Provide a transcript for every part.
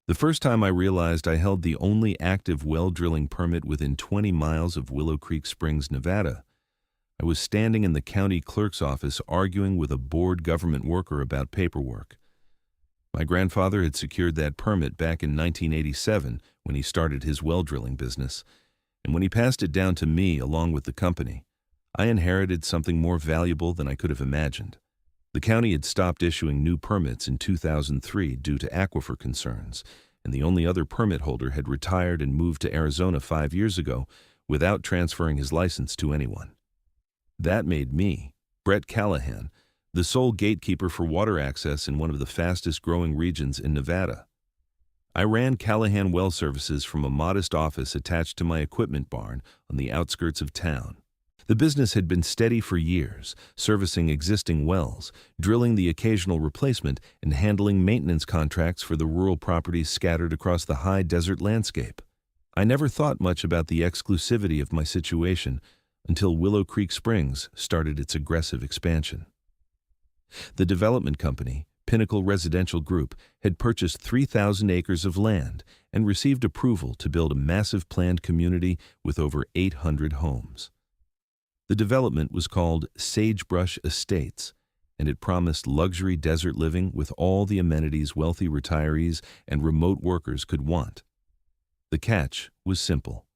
The first time I realized I held the only active well drilling permit within 20 miles of Willow Creek Springs, Nevada, I was standing in the county clerk's office arguing with a bored government worker about paperwork. My grandfather had secured that permit back in 1987 when he started his well drilling business, and when he passed it down to me along with the company, I inherited something more valuable than I could have imagined. The county had stopped issuing new permits in 2003 due to aquifer concerns, and the only other permit holder had retired and moved to Arizona 5 years ago without transferring his license to anyone. That made me, Brett Callahan, the sole gatekeeper for water access in one of the fastest-growing regions in Nevada. I ran Callahan Well Services from a modest office attached to my equipment barn on the outskirts of town. The business had been steady for years, servicing existing wells, drilling the occasional replacement, and handling maintenance contracts for the rural properties scattered across the high desert landscape. I never thought much about the exclusivity of my situation until Willow Creek Springs started its aggressive expansion. The development company, Pinnacle Residential Group, had purchased 3,000 acres of land and received approval to build a massive planned community with over 800 homes. The development was called Sagebrush Estates, and it promised luxury desert living with all the amenities wealthy retirees and remote workers could want. The catch was simple.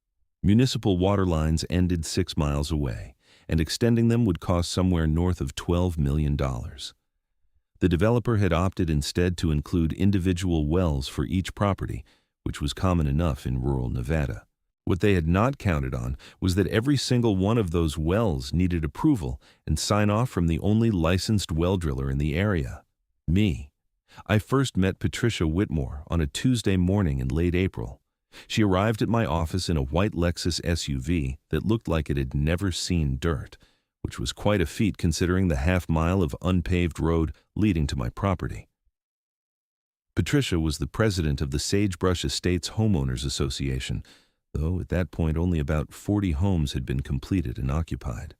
Municipal water lines ended 6 miles away, and extending them would cost somewhere north of $12 million. The developer had opted instead to include individual wells for each property, which was common enough in rural Nevada. What they had not counted on was that every single one of those wells needed approval and sign-off from the only licensed well driller in the area, me. I first met Patricia Whitmore on a Tuesday morning in late April. She arrived at my office in a white Lexus SUV that looked like it had never seen dirt, which was quite a feat considering the half-mile of unpaved road leading to my property. Patricia was the president of the Sagebrush Estates Homeowners Association, though at that point only about 40 homes had been completed and occupied.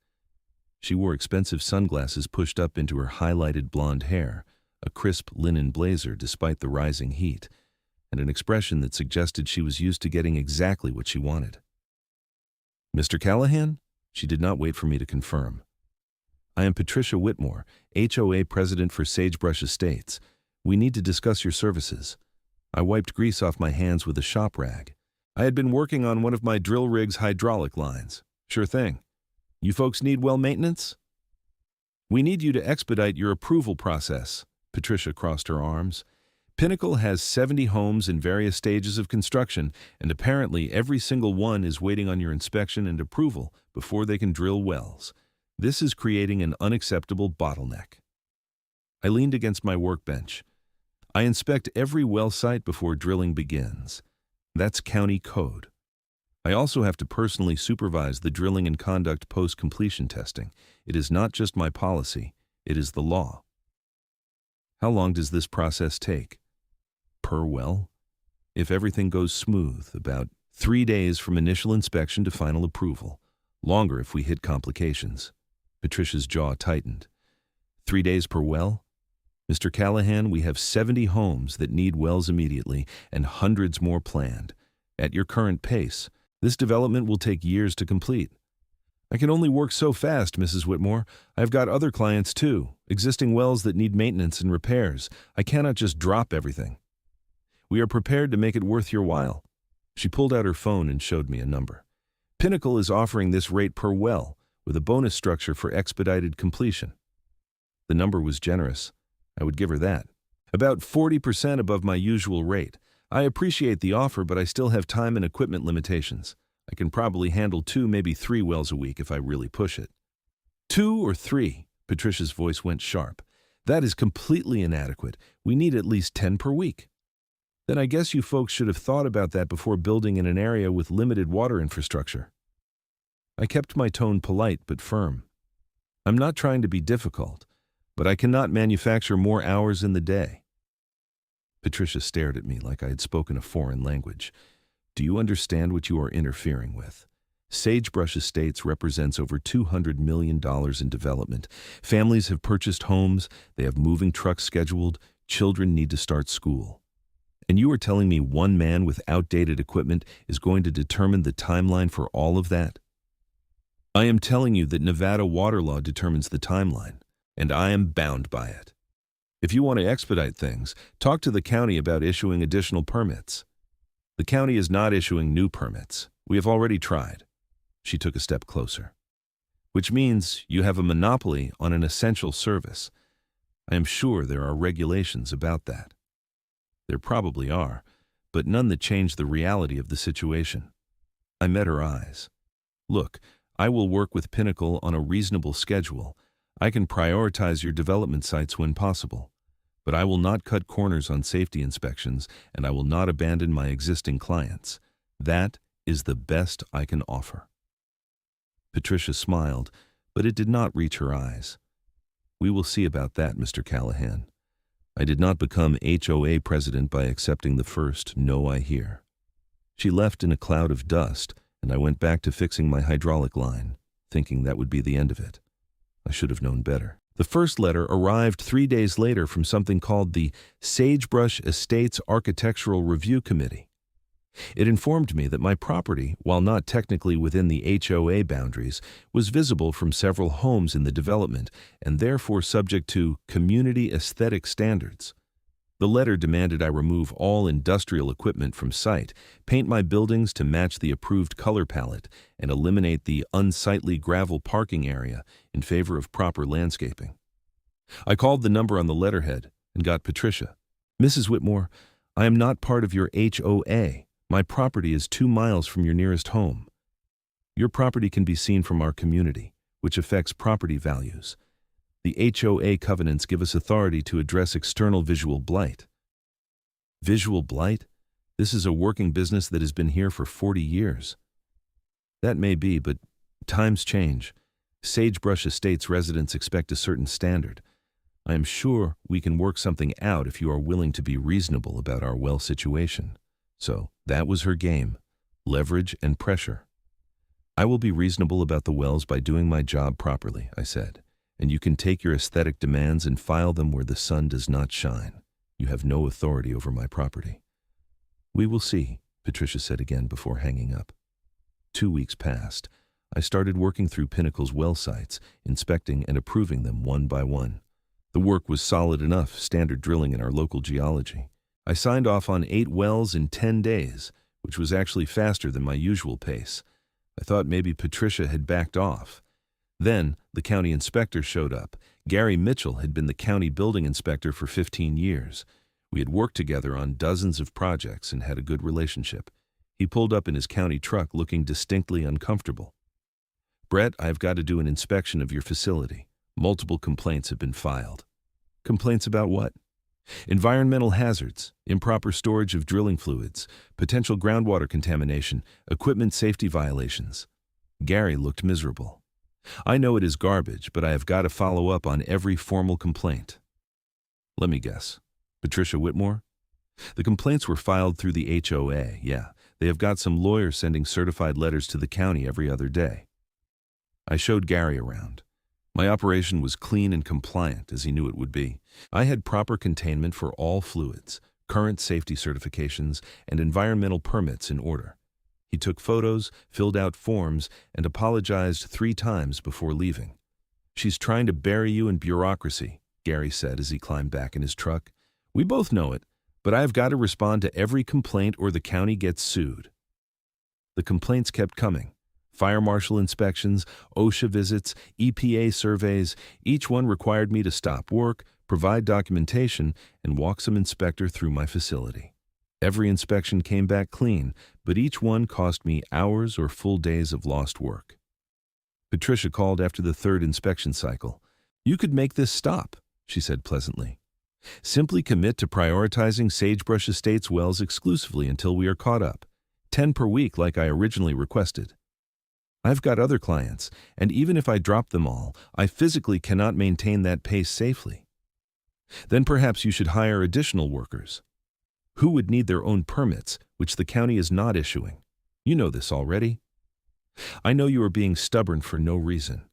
She wore expensive sunglasses pushed up into her highlighted blonde hair, a crisp linen blazer despite the rising heat, and an expression that suggested she was used to getting exactly what she wanted. "Mr. Callahan?" She did not wait for me to confirm. "I am Patricia Whitmore, HOA president for Sagebrush Estates. We need to discuss your services." I wiped grease off my hands with a shop rag. I had been working on one of my drill rig's hydraulic lines. "Sure thing. You folks need well maintenance?" "We need you to expedite your approval process." Patricia crossed her arms. "Pinnacle has 70 homes in various stages of construction, and apparently every single one is waiting on your inspection and approval before they can drill wells. This is creating an unacceptable bottleneck." I leaned against my workbench. I inspect every well site before drilling begins. That's county code. I also have to personally supervise the drilling and conduct post-completion testing. It is not just my policy, it is the law. "How long does this process take?" "Per well? If everything goes smooth, about 3 days from initial inspection to final approval. Longer if we hit complications." Patricia's jaw tightened. 3 days per well? "Mr. Callahan, we have 70 homes that need wells immediately and hundreds more planned. At your current pace, this development will take years to complete." "I can only work so fast, Mrs. Whitmore. I've got other clients too, existing wells that need maintenance and repairs. I cannot just drop everything." "We are prepared to make it worth your while." She pulled out her phone and showed me a number. "Pinnacle is offering this rate per well, with a bonus structure for expedited completion." The number was generous. I would give her that. "About 40% above my usual rate. I appreciate the offer, but I still have time and equipment limitations. I can probably handle 2, maybe 3 wells a week if I really push it." 2 or 3? Patricia's voice went sharp. "That is completely inadequate. We need at least 10 per week." "Then I guess you folks should have thought about that before building in an area with limited water infrastructure." I kept my tone polite but firm. "I'm not trying to be difficult, but I cannot manufacture more hours in the day." Patricia stared at me like I had spoken a foreign language. "Do you understand what you are interfering with? Sagebrush Estates represents over $200 million in development. Families have purchased homes, they have moving trucks scheduled, children need to start school. And you are telling me one man with outdated equipment is going to determine the timeline for all of that? I am telling you that Nevada water law determines the timeline, and I am bound by it. If you want to expedite things, talk to the county about issuing additional permits. The county is not issuing new permits. We have already tried. She took a step closer. Which means you have a monopoly on an essential service. I am sure there are regulations about that. There probably are, but none that change the reality of the situation. I met her eyes. Look, I will work with Pinnacle on a reasonable schedule. I can prioritize your development sites when possible. But I will not cut corners on safety inspections, and I will not abandon my existing clients. That is the best I can offer. Patricia smiled, but it did not reach her eyes. We will see about that, Mr. Callahan. I did not become HOA president by accepting the first no I hear. She left in a cloud of dust, and I went back to fixing my hydraulic line, thinking that would be the end of it. I should have known better. The first letter arrived 3 days later from something called the Sagebrush Estates Architectural Review Committee. It informed me that my property, while not technically within the HOA boundaries, was visible from several homes in the development and therefore subject to community aesthetic standards. The letter demanded I remove all industrial equipment from site, paint my buildings to match the approved color palette, and eliminate the unsightly gravel parking area in favor of proper landscaping. I called the number on the letterhead and got Patricia. Mrs. Whitmore, I am not part of your HOA. My property is 2 miles from your nearest home. Your property can be seen from our community, which affects property values. The HOA covenants give us authority to address external visual blight. Visual blight? This is a working business that has been here for 40 years. That may be, but times change. Sagebrush Estates residents expect a certain standard. I am sure we can work something out if you are willing to be reasonable about our well situation. So that was her game, leverage and pressure. I will be reasonable about the wells by doing my job properly, I said, and you can take your aesthetic demands and file them where the sun does not shine. You have no authority over my property. We will see, Patricia said again before hanging up. 2 weeks passed. I started working through Pinnacle's well sites, inspecting and approving them one by one. The work was solid enough, standard drilling in our local geology. I signed off on 8 wells in 10 days, which was actually faster than my usual pace. I thought maybe Patricia had backed off. Then the county inspector showed up. Gary Mitchell had been the county building inspector for 15 years. We had worked together on dozens of projects and had a good relationship. He pulled up in his county truck looking distinctly uncomfortable. Brett, I've got to do an inspection of your facility. Multiple complaints have been filed. Complaints about what? Environmental hazards, improper storage of drilling fluids, potential groundwater contamination, equipment safety violations. Gary looked miserable. I know it is garbage, but I have got to follow up on every formal complaint. Let me guess. Patricia Whitmore? The complaints were filed through the HOA, yeah. They have got some lawyers sending certified letters to the county every other day. I showed Gary around. My operation was clean and compliant, as he knew it would be. I had proper containment for all fluids, current safety certifications, and environmental permits in order. He took photos, filled out forms, and apologized 3 times before leaving. She's trying to bury you in bureaucracy, Gary said as he climbed back in his truck. We both know it, but I have got to respond to every complaint or the county gets sued. The complaints kept coming. Fire marshal inspections, OSHA visits, EPA surveys, each one required me to stop work, provide documentation, and walk some inspector through my facility. Every inspection came back clean, but each one cost me hours or full days of lost work. Patricia called after the 3rd inspection cycle. You could make this stop, she said pleasantly. Simply commit to prioritizing Sagebrush Estates wells exclusively until we are caught up. 10 per week like I originally requested. I've got other clients, and even if I drop them all, I physically cannot maintain that pace safely. Then perhaps you should hire additional workers. Who would need their own permits, which the county is not issuing? You know this already. I know you are being stubborn for no reason.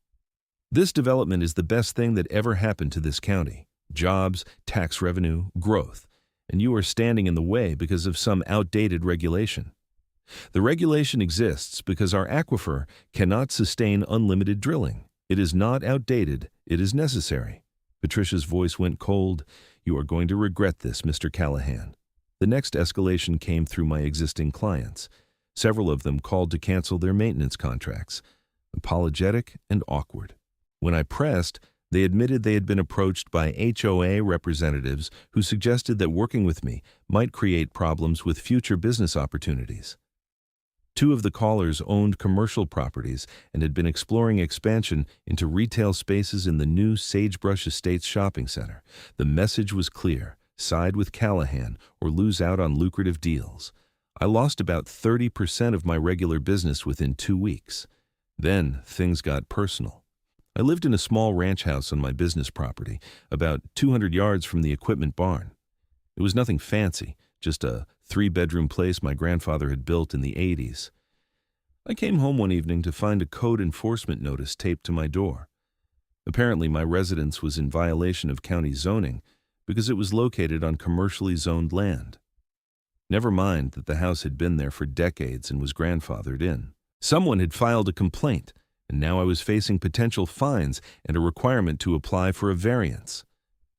This development is the best thing that ever happened to this county. Jobs, tax revenue, growth. and you are standing in the way because of some outdated regulation. The regulation exists because our aquifer cannot sustain unlimited drilling. It is not outdated, it is necessary. Patricia's voice went cold. You are going to regret this, Mr. Callahan. The next escalation came through my existing clients. Several of them called to cancel their maintenance contracts. Apologetic and awkward. When I pressed, they admitted they had been approached by HOA representatives who suggested that working with me might create problems with future business opportunities. Two of the callers owned commercial properties and had been exploring expansion into retail spaces in the new Sagebrush Estates shopping center. The message was clear: side with Callahan or lose out on lucrative deals. I lost about 30% of my regular business within 2 weeks. Then things got personal. I lived in a small ranch house on my business property, about 200 yards from the equipment barn. It was nothing fancy, just a 3-bedroom place my grandfather had built in the 80s. I came home one evening to find a code enforcement notice taped to my door. Apparently, my residence was in violation of county zoning because it was located on commercially zoned land. Never mind that the house had been there for decades and was grandfathered in. Someone had filed a complaint, and now I was facing potential fines and a requirement to apply for a variance.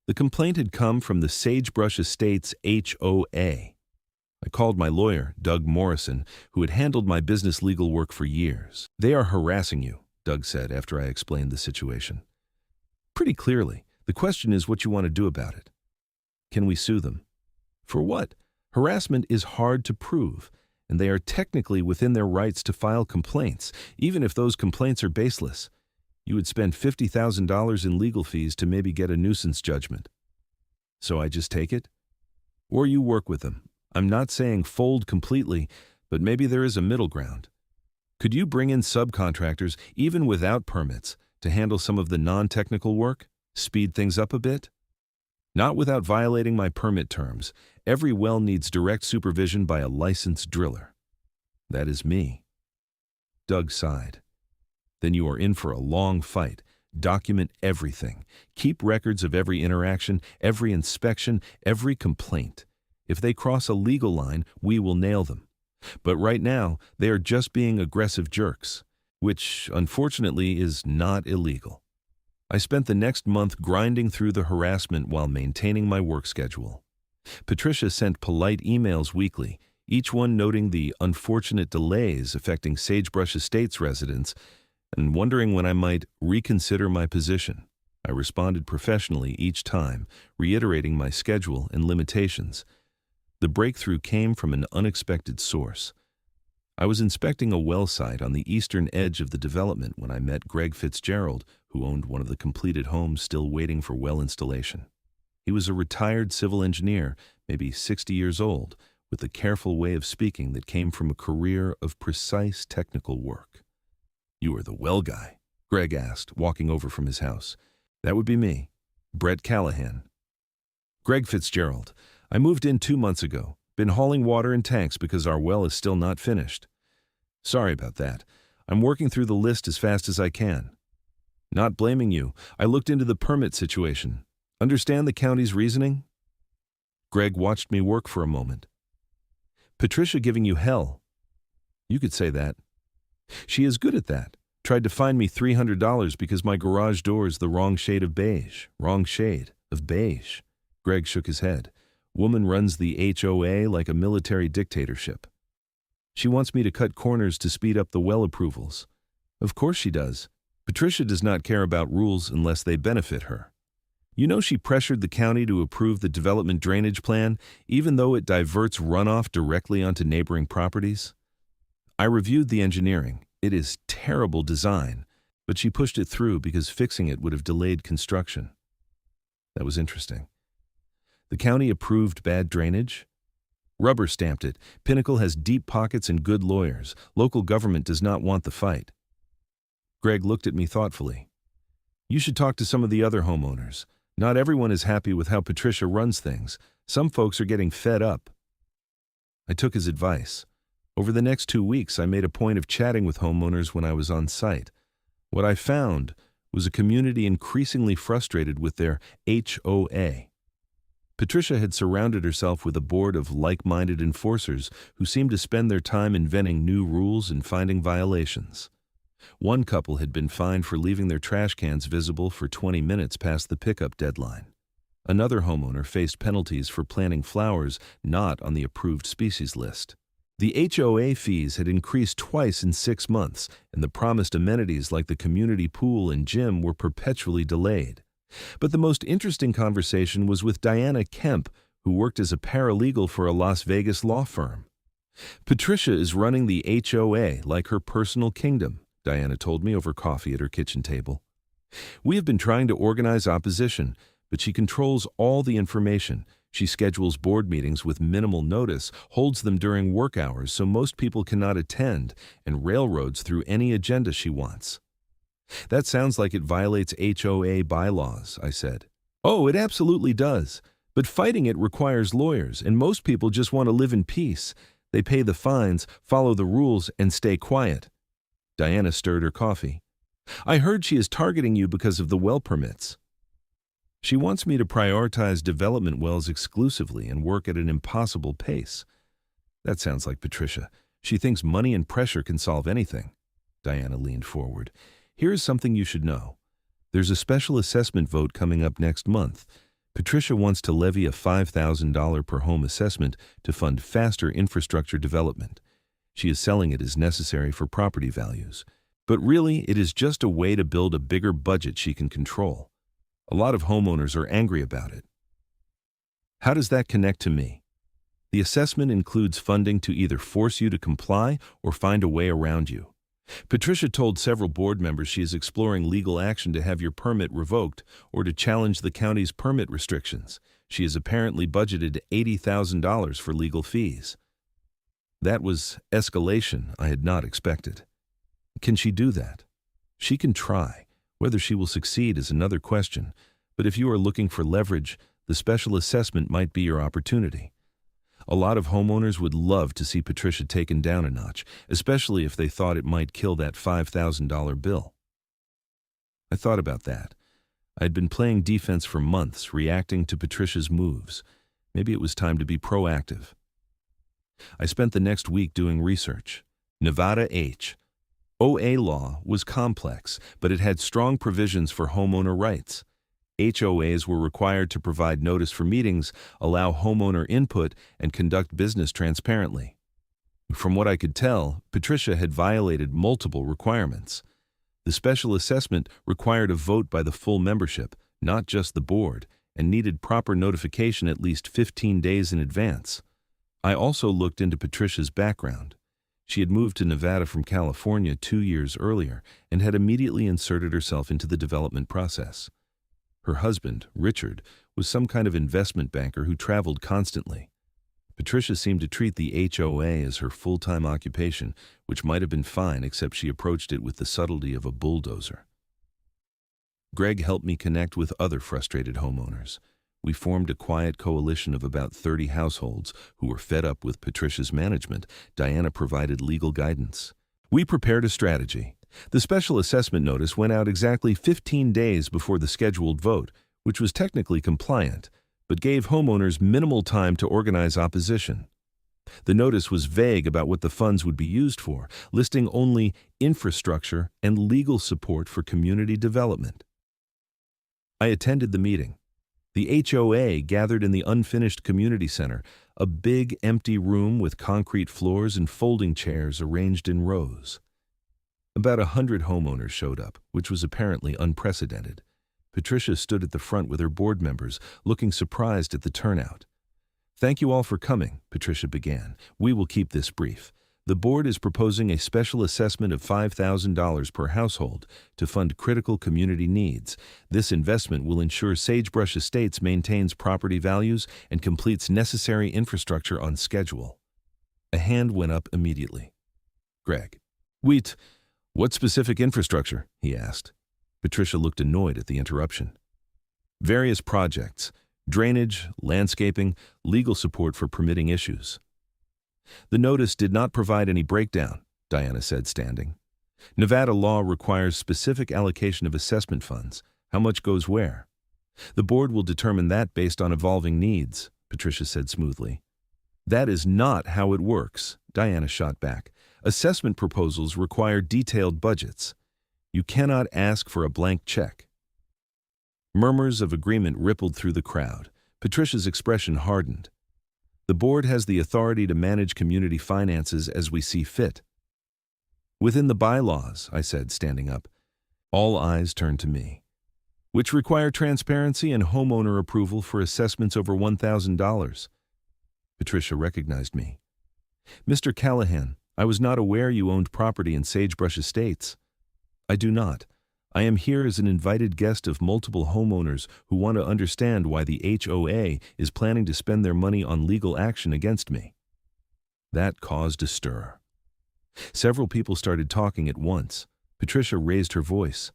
The complaint had come from the Sagebrush Estates HOA. I called my lawyer, Doug Morrison, who had handled my business legal work for years. "They are harassing you," Doug said after I explained the situation. "Pretty clearly. The question is what you want to do about it. Can we sue them?" "For what? Harassment is hard to prove, and they are technically within their rights to file complaints, even if those complaints are baseless. You would spend $50,000 in legal fees to maybe get a nuisance judgment. So I just take it? Or you work with them. I'm not saying fold completely, but maybe there is a middle ground. Could you bring in subcontractors, even without permits, to handle some of the non-technical work? Speed things up a bit? Not without violating my permit terms. Every well needs direct supervision by a licensed driller. That is me." Doug sighed. "Then you are in for a long fight. Document everything. Keep records of every interaction, every inspection, every complaint. If they cross a legal line, we will nail them. But right now, they are just being aggressive jerks, which, unfortunately, is not illegal." I spent the next month grinding through the harassment while maintaining my work schedule. Patricia sent polite emails weekly, each one noting the unfortunate delays affecting Sagebrush Estates residents and wondering when I might reconsider my position. I responded professionally each time, reiterating my schedule and limitations. The breakthrough came from an unexpected source. I was inspecting a well site on the eastern edge of the development when I met Greg Fitzgerald, who owned one of the completed homes still waiting for well installation. He was a retired civil engineer, maybe 60 years old, with a careful way of speaking that came from a career of precise technical work. "You are the well guy?" Greg asked, walking over from his house. "That would be me, Brett Callahan." "Greg Fitzgerald. I moved in 2 months ago. Been hauling water in tanks because our well is still not finished." "Sorry about that. I'm working through the list as fast as I can." "Not blaming you. I looked into the permit situation. Understand the county's reasoning?" Greg watched me work for a moment. "Patricia giving you hell." "You could say that." "She is good at that. Tried to fine me $300 because my garage door is the wrong shade of beige. Wrong shade of beige." Greg shook his head. "Woman runs the HOA like a military dictatorship. She wants me to cut corners to speed up the well approvals." "Of course she does. Patricia does not care about rules unless they benefit her. You know she pressured the county to approve the development drainage plan, even though it diverts runoff directly onto neighboring properties? I reviewed the engineering. It is terrible design, but she pushed it through because fixing it would have delayed construction." That was interesting. The county approved bad drainage? Rubber stamped it. Pinnacle has deep pockets and good lawyers. Local government does not want the fight. Greg looked at me thoughtfully. "You should talk to some of the other homeowners. Not everyone is happy with how Patricia runs things. Some folks are getting fed up." I took his advice. Over the next 2 weeks, I made a point of chatting with homeowners when I was on site. What I found was a community increasingly frustrated with their HOA. Patricia had surrounded herself with a board of like-minded enforcers who seemed to spend their time inventing new rules and finding violations. One couple had been fined for leaving their trash cans visible for 20 minutes past the pickup deadline. Another homeowner faced penalties for planting flowers not on the approved species list. The HOA fees had increased twice in 6 months, and the promised amenities like the community pool and gym were perpetually delayed. But the most interesting conversation was with Diana Kemp, who worked as a paralegal for a Las Vegas law firm. Patricia is running the HOA like her personal kingdom, Diana told me over coffee at her kitchen table. We have been trying to organize opposition, but she controls all the information. She schedules board meetings with minimal notice, holds them during work hours so most people cannot attend, and railroads through any agenda she wants. That sounds like it violates HOA bylaws, I said. Oh, it absolutely does. But fighting it requires lawyers, and most people just want to live in peace. They pay the fines, follow the rules, and stay quiet. Diana stirred her coffee. I heard she is targeting you because of the well permits. She wants me to prioritize development wells exclusively and work at an impossible pace. That sounds like Patricia. She thinks money and pressure can solve anything. Diana leaned forward. Here's something you should know. There's a special assessment vote coming up next month. Patricia wants to levy a $5,000 per home assessment to fund faster infrastructure development. She is selling it as necessary for property values. But really, it is just a way to build a bigger budget she can control. A lot of homeowners are angry about it. How does that connect to me? The assessment includes funding to either force you to comply or find a way around you. Patricia told several board members she is exploring legal action to have your permit revoked or to challenge the county's permit restrictions. She has apparently budgeted $80,000 for legal fees. That was escalation I had not expected. Can she do that? She can try. Whether she will succeed is another question, but if you are looking for leverage, the special assessment might be your opportunity. A lot of homeowners would love to see Patricia taken down a notch, especially if they thought it might kill that $5,000 bill. I thought about that. I had been playing defense for months, reacting to Patricia's moves. Maybe it was time to be proactive. I spent the next week doing research. Nevada HOA law was complex, but it had strong provisions for homeowner rights. HOAs were required to provide notice for meetings, allow homeowner input, and conduct business transparently. From what I could tell, Patricia had violated multiple requirements. The special assessment required a vote by the full membership, not just the board, and needed proper notification at least 15 days in advance. I also looked into Patricia's background. She had moved to Nevada from California 2 years earlier and had immediately inserted herself into the development process. Her husband, Richard, was some kind of investment banker who traveled constantly. Patricia seemed to treat the HOA as her full-time occupation, which might have been fine except she approached it with the subtlety of a bulldozer. Greg helped me connect with other frustrated homeowners. We formed a quiet coalition of about 30 households who were fed up with Patricia's management. Diana provided legal guidance. We prepared a strategy. The special assessment notice went out exactly 15 days before the scheduled vote, which was technically compliant, but gave homeowners minimal time to organize opposition. The notice was vague about what the funds would be used for, listing only infrastructure and legal support for community development. I attended the meeting. The HOA gathered in the unfinished community center, a big empty room with concrete floors and folding chairs arranged in rows. About 100 homeowners showed up, which was apparently unprecedented. Patricia stood at the front with her board members, looking surprised at the turnout. Thank you all for coming, Patricia began. We will keep this brief. The board is proposing a special assessment of $5,000 per household to fund critical community needs. This investment will ensure Sagebrush Estates maintains property values and completes necessary infrastructure on schedule. A hand went up immediately. Greg. Wait. What specific infrastructure? He asked. Patricia looked annoyed at the interruption. Various projects, drainage, landscaping, legal support for permitting issues. The notice did not provide any breakdown, Diana said, standing. Nevada law requires specific allocation of assessment funds. How much goes where? The board will determine that based on evolving needs, Patricia said smoothly. That is not how it works, Diana shot back. Assessment proposals require detailed budgets. You cannot ask for a blank check. Murmurs of agreement rippled through the crowd. Patricia's expression hardened. The board has the authority to manage community finances as we see fit. Within the bylaws, I said, standing up. All eyes turned to me. Which require transparency and homeowner approval for assessments over $1,000. Patricia recognized me. Mr. Callahan, I was not aware you owned property in Sagebrush Estates. I do not. I am here as an invited guest of multiple homeowners who want to understand why the HOA is planning to spend their money on legal action against me. That caused a stir. Several people started talking at once. Patricia raised her voice.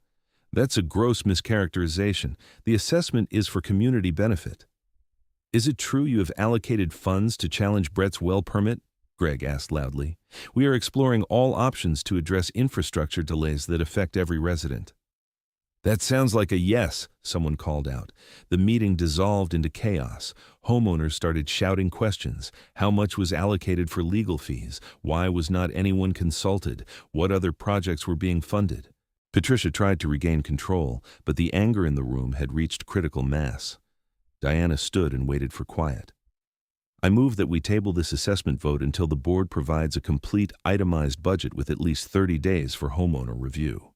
That's a gross mischaracterization. The assessment is for community benefit. Is it true you have allocated funds to challenge Brett's well permit? Greg asked loudly. We are exploring all options to address infrastructure delays that affect every resident. That sounds like a yes, someone called out. The meeting dissolved into chaos. Homeowners started shouting questions. How much was allocated for legal fees? Why was not anyone consulted? What other projects were being funded? Patricia tried to regain control, but the anger in the room had reached critical mass. Diana stood and waited for quiet. I move that we table this assessment vote until the board provides a complete, itemized budget with at least 30 days for homeowner review.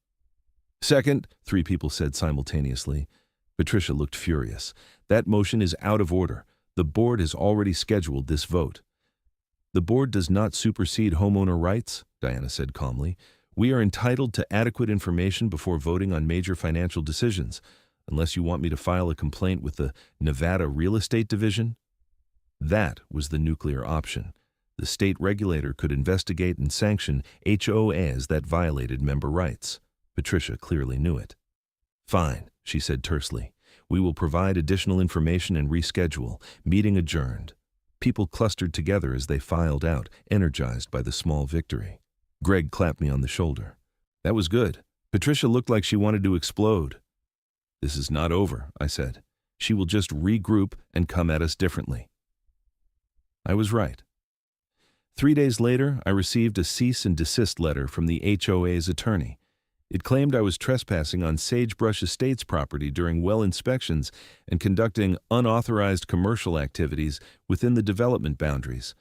Second, 3 people said simultaneously. Patricia looked furious. That motion is out of order. The board has already scheduled this vote. The board does not supersede homeowner rights, Diana said calmly. We are entitled to adequate information before voting on major financial decisions, unless you want me to file a complaint with the Nevada Real Estate Division. That was the nuclear option. The state regulator could investigate and sanction HOAs that violated member rights. Patricia clearly knew it. Fine, she said tersely. We will provide additional information and reschedule. Meeting adjourned. People clustered together as they filed out, energized by the small victory. Greg clapped me on the shoulder. That was good. Patricia looked like she wanted to explode. This is not over, I said. She will just regroup and come at us differently. I was right. 3 days later, I received a cease and desist letter from the HOA's attorney. It claimed I was trespassing on Sagebrush Estates property during well inspections and conducting unauthorized commercial activities within the development boundaries.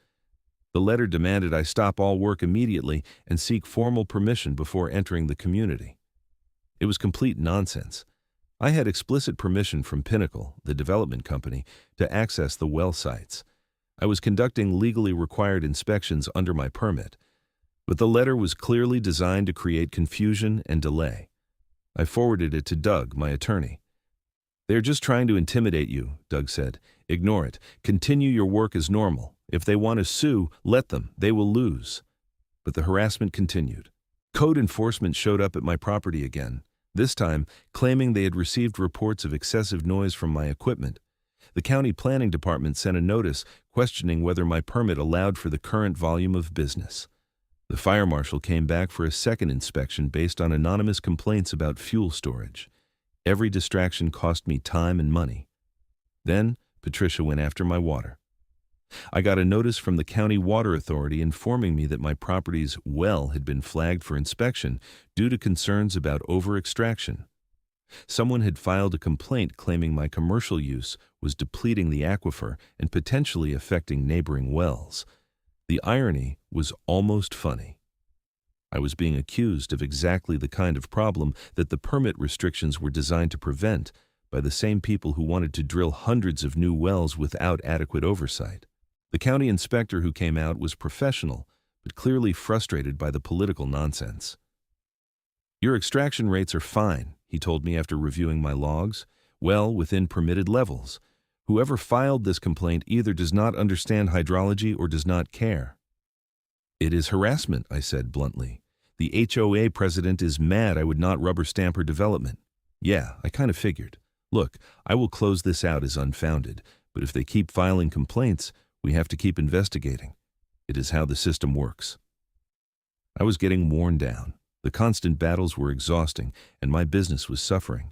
The letter demanded I stop all work immediately and seek formal permission before entering the community. It was complete nonsense. I had explicit permission from Pinnacle, the development company, to access the well sites. I was conducting legally required inspections under my permit. But the letter was clearly designed to create confusion and delay. I forwarded it to Doug, my attorney. They're just trying to intimidate you, Doug said. Ignore it. Continue your work as normal. If they want to sue, let them. They will lose. But the harassment continued. Code enforcement showed up at my property again, this time claiming they had received reports of excessive noise from my equipment. The county planning department sent a notice questioning whether my permit allowed for the current volume of business. The fire marshal came back for a second inspection based on anonymous complaints about fuel storage. Every distraction cost me time and money. Then, Patricia went after my water. I got a notice from the county water authority informing me that my property's well had been flagged for inspection due to concerns about over-extraction. Someone had filed a complaint claiming my commercial use was depleting the aquifer and potentially affecting neighboring wells. The irony was almost funny. I was being accused of exactly the kind of problem that the permit restrictions were designed to prevent by the same people who wanted to drill hundreds of new wells without adequate oversight. The county inspector who came out was professional, but clearly frustrated by the political nonsense. Your extraction rates are fine, he told me after reviewing my logs, well within permitted levels. Whoever filed this complaint either does not understand hydrology or does not care. It is harassment, I said bluntly. The HOA president is mad I would not rubber stamp her development. Yeah, I kind of figured. Look, I will close this out as unfounded, but if they keep filing complaints, we have to keep investigating. It is how the system works. I was getting worn down. The constant battles were exhausting, and my business was suffering.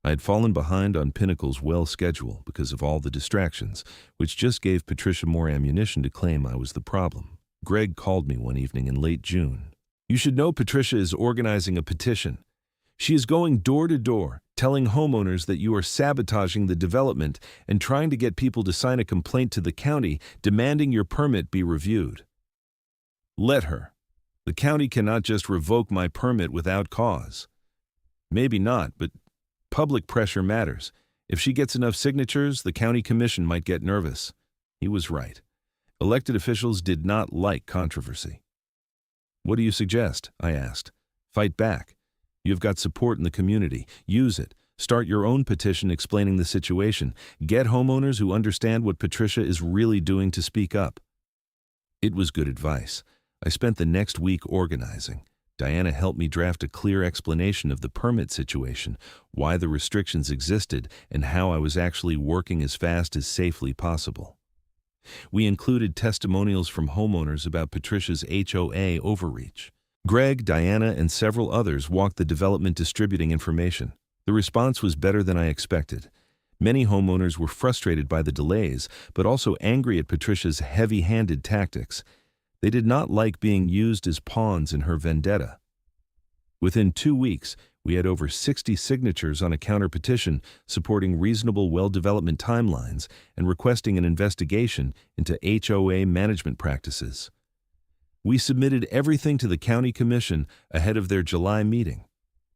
I had fallen behind on Pinnacle's well schedule because of all the distractions, which just gave Patricia more ammunition to claim I was the problem. Greg called me one evening in late June. "You should know Patricia is organizing a petition. She is going door to door, telling homeowners that you are sabotaging the development and trying to get people to sign a complaint to the county demanding your permit be reviewed." Let her. The county cannot just revoke my permit without cause. Maybe not, but public pressure matters. If she gets enough signatures, the county commission might get nervous. He was right. Elected officials did not like controversy. "What do you suggest?" I asked. "Fight back. You've got support in the community. Use it. Start your own petition explaining the situation. Get homeowners who understand what Patricia is really doing to speak up." It was good advice. I spent the next week organizing. Diana helped me draft a clear explanation of the permit situation, why the restrictions existed, and how I was actually working as fast as safely possible. We included testimonials from homeowners about Patricia's HOA overreach. Greg, Diana, and several others walked the development distributing information. The response was better than I expected. Many homeowners were frustrated by the delays, but also angry at Patricia's heavy-handed tactics. They did not like being used as pawns in her vendetta. Within 2 weeks, we had over 60 signatures on a counter-petition supporting reasonable well-development timelines and requesting an investigation into HOA management practices. We submitted everything to the county commission ahead of their July meeting.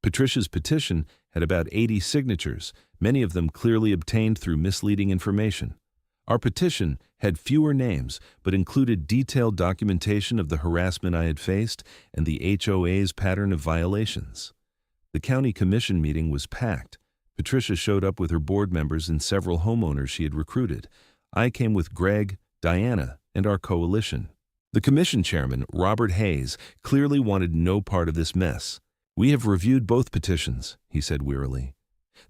Patricia's petition had about 80 signatures, many of them clearly obtained through misleading information. Our petition had fewer names, but included detailed documentation of the harassment I had faced and the HOA's pattern of violations. The county commission meeting was packed. Patricia showed up with her board members and several homeowners she had recruited. I came with Greg, Diana, and our coalition. The commission chairman, Robert Hayes, clearly wanted no part of this mess. "We have reviewed both petitions," he said wearily.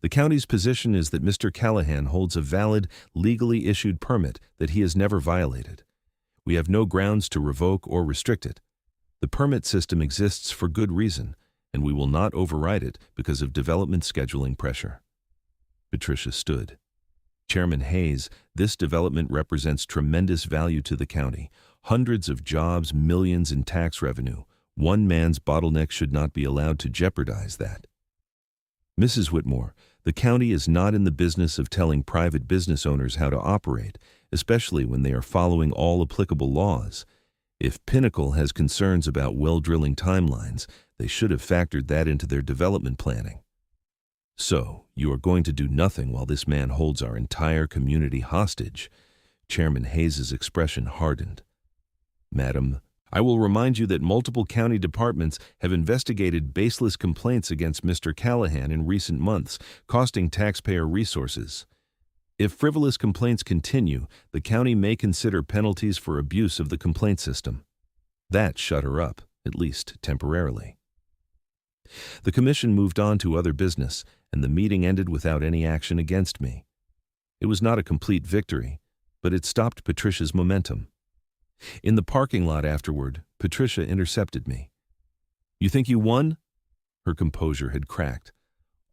"The county's position is that Mr. Callahan holds a valid, legally issued permit that he has never violated. We have no grounds to revoke or restrict it. The permit system exists for good reason, and we will not override it because of development scheduling pressure." Patricia stood. "Chairman Hayes, this development represents tremendous value to the county. Hundreds of jobs, millions in tax revenue. One man's bottleneck should not be allowed to jeopardize that." "Mrs. Whitmore, the county is not in the business of telling private business owners how to operate, especially when they are following all applicable laws. If Pinnacle has concerns about well drilling timelines, they should have factored that into their development planning." "So, you are going to do nothing while this man holds our entire community hostage?" Chairman Hayes's expression hardened. "Madam, I will remind you that multiple county departments have investigated baseless complaints against Mr. Callahan in recent months, costing taxpayer resources. If frivolous complaints continue, the county may consider penalties for abuse of the complaint system. That shut her up, at least temporarily." The commission moved on to other business, and the meeting ended without any action against me. It was not a complete victory, but it stopped Patricia's momentum. In the parking lot afterward, Patricia intercepted me. "You think you won?" Her composure had cracked.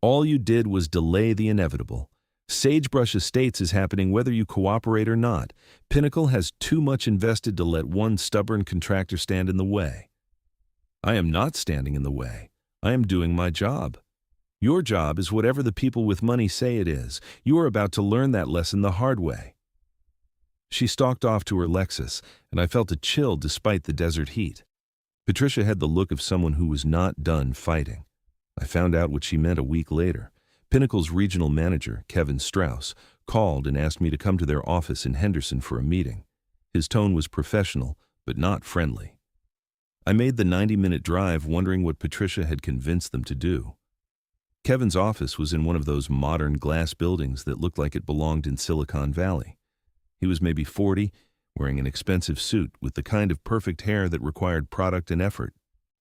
"All you did was delay the inevitable. Sagebrush Estates is happening whether you cooperate or not. Pinnacle has too much invested to let one stubborn contractor stand in the way." "I am not standing in the way. I am doing my job. Your job is whatever the people with money say it is. You are about to learn that lesson the hard way." She stalked off to her Lexus, and I felt a chill despite the desert heat. Patricia had the look of someone who was not done fighting. I found out what she meant a week later. Pinnacle's regional manager, Kevin Strauss, called and asked me to come to their office in Henderson for a meeting. His tone was professional, but not friendly. I made the 90-minute drive wondering what Patricia had convinced them to do. Kevin's office was in one of those modern glass buildings that looked like it belonged in Silicon Valley. He was maybe 40, wearing an expensive suit with the kind of perfect hair that required product and effort.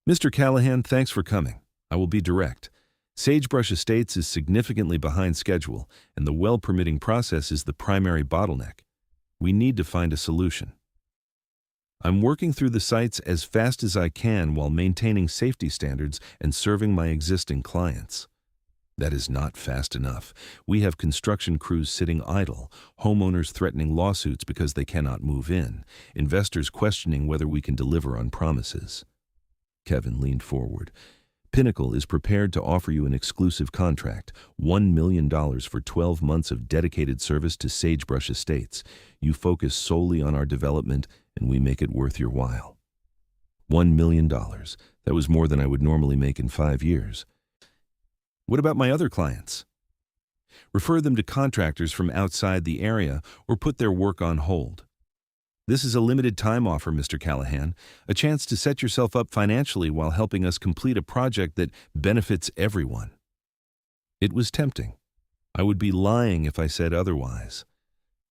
"Mr. Callahan, thanks for coming. I will be direct. Sagebrush Estates is significantly behind schedule, and the well permitting process is the primary bottleneck. We need to find a solution. I'm working through the sites as fast as I can while maintaining safety standards and serving my existing clients. That is not fast enough. We have construction crews sitting idle, homeowners threatening lawsuits because they cannot move in, investors questioning whether we can deliver on promises. Kevin leaned forward. Pinnacle is prepared to offer you an exclusive contract, $1 million for 12 months of dedicated service to Sagebrush Estates. You focus solely on our development, and we make it worth your while. $1 million. That was more than I would normally make in 5 years. What about my other clients? Refer them to contractors from outside the area or put their work on hold. This is a limited time offer, Mr. Callahan, a chance to set yourself up financially while helping us complete a project that benefits everyone. It was tempting. I would be lying if I said otherwise.